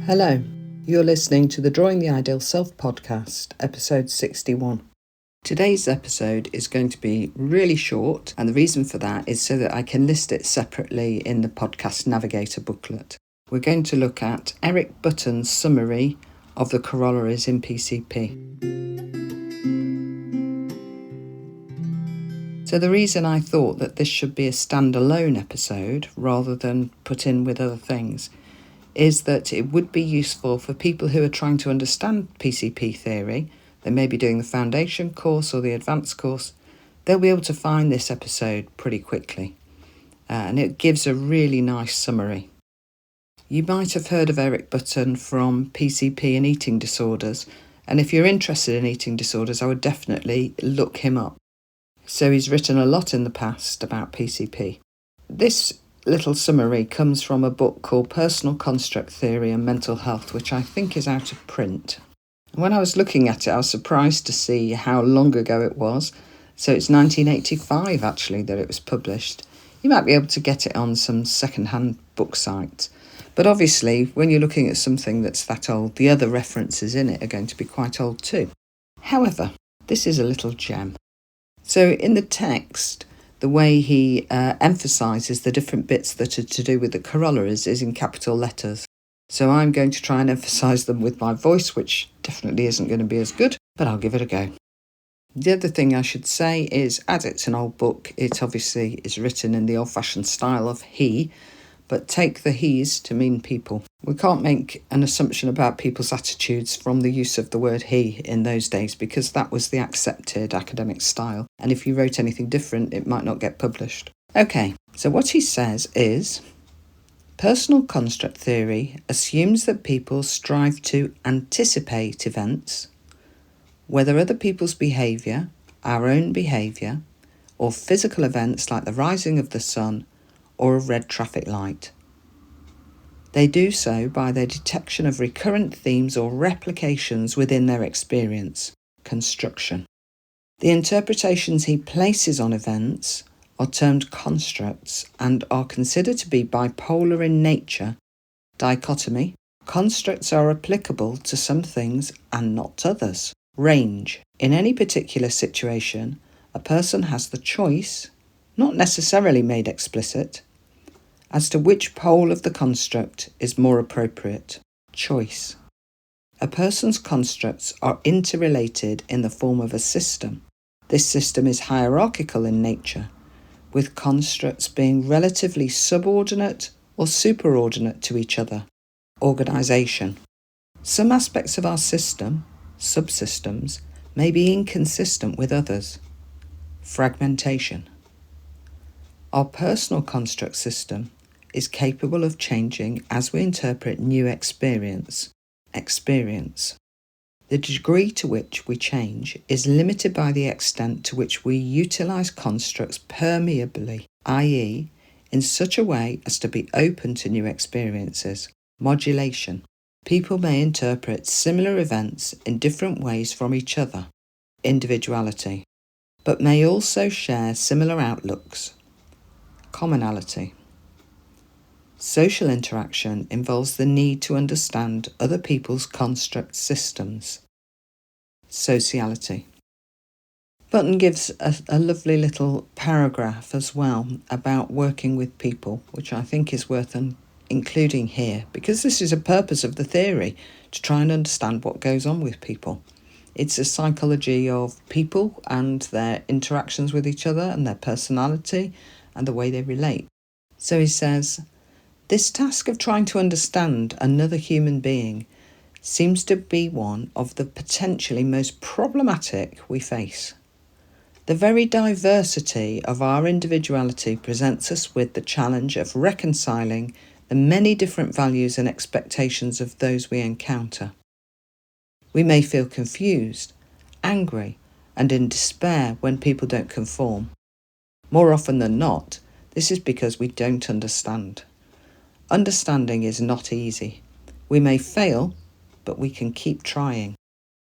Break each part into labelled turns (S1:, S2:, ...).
S1: Hello, you're listening to the Drawing the Ideal Self podcast, episode 61. Today's episode is going to be really short, and the reason for that is so that I can list it separately in the podcast navigator booklet. We're going to look at Eric Button's summary of the Corollaries in PCP. So the reason I thought that this should be a standalone episode rather than put in with other things is that it would be useful for people who are trying to understand PCP theory. They may be doing the foundation course or the advanced course. They'll be able to find this episode pretty quickly. And it gives a really nice summary. You might have heard of Eric Button from PCP and eating disorders. And if you're interested in eating disorders, I would definitely look him up. So he's written a lot in the past about PCP. This little summary comes from a book called Personal Construct Theory and Mental Health, which I think is out of print. When I was looking at it, I was surprised to see how long ago it was. So it's 1985 actually that it was published. You might be able to get it on some second-hand book sites. But obviously, when you're looking at something that's that old, the other references in it are going to be quite old too. However, this is a little gem. So in the text, the way he emphasises the different bits that are to do with the corollaries is in capital letters. So I'm going to try and emphasise them with my voice, which definitely isn't going to be as good, but I'll give it a go. The other thing I should say is, as it's an old book, it obviously is written in the old-fashioned style of he, but take the he's to mean people. We can't make an assumption about people's attitudes from the use of the word he in those days, because that was the accepted academic style. And if you wrote anything different, it might not get published. Okay, so what he says is, personal construct theory assumes that people strive to anticipate events, whether other people's behaviour, our own behaviour, or physical events like the rising of the sun or a red traffic light. They do so by their detection of recurrent themes or replications within their experience, construction. The interpretations he places on events are termed constructs and are considered to be bipolar in nature, dichotomy. Constructs are applicable to some things and not to others. Range. In any particular situation, a person has the choice, not necessarily made explicit, as to which pole of the construct is more appropriate. Choice. A person's constructs are interrelated in the form of a system. This system is hierarchical in nature, with constructs being relatively subordinate or superordinate to each other. Organisation. Some aspects of our system, subsystems, may be inconsistent with others. Fragmentation. Our personal construct system is capable of changing as we interpret new experience. The degree to which we change is limited by the extent to which we utilise constructs permeably, i.e., in such a way as to be open to new experiences. Modulation. People may interpret similar events in different ways from each other. Individuality. But may also share similar outlooks. Commonality. Social interaction involves the need to understand other people's construct systems. Sociality. Button gives a lovely little paragraph as well about working with people, which I think is worth including here, because this is a purpose of the theory, to try and understand what goes on with people. It's a psychology of people and their interactions with each other and their personality and the way they relate. So he says, this task of trying to understand another human being seems to be one of the potentially most problematic we face. The very diversity of our individuality presents us with the challenge of reconciling the many different values and expectations of those we encounter. We may feel confused, angry, and in despair when people don't conform. More often than not, this is because we don't understand. Understanding is not easy. We may fail, but we can keep trying.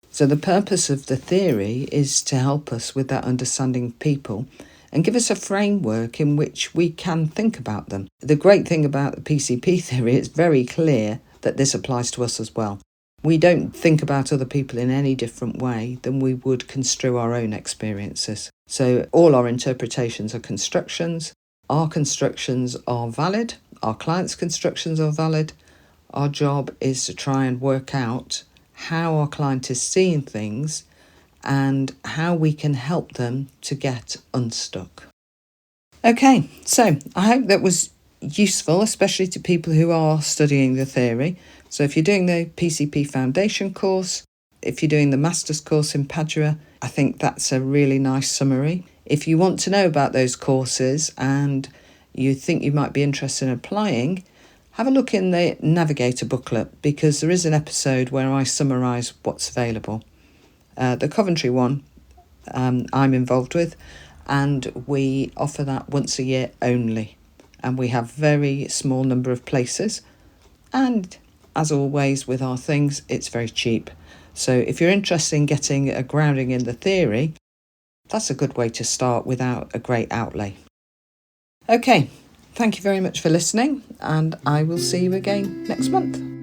S1: So the purpose of the theory is to help us with that understanding people and give us a framework in which we can think about them. The great thing about the PCP theory, it's very clear that this applies to us as well. We don't think about other people in any different way than we would construe our own experiences. So all our interpretations are constructions. Our constructions are valid. Our clients' constructions are valid. Our job is to try and work out how our client is seeing things and how we can help them to get unstuck. Okay, so I hope that was useful, especially to people who are studying the theory. So if you're doing the PCP Foundation course, if you're doing the Master's course in Padua, I think that's a really nice summary. If you want to know about those courses and you think you might be interested in applying, have a look in the Navigator booklet, because there is an episode where I summarise what's available. The Coventry one I'm involved with, and we offer that once a year only. And we have very small number of places. And as always with our things, it's very cheap. So if you're interested in getting a grounding in the theory, that's a good way to start without a great outlay. Okay, thank you very much for listening, and I will see you again next month.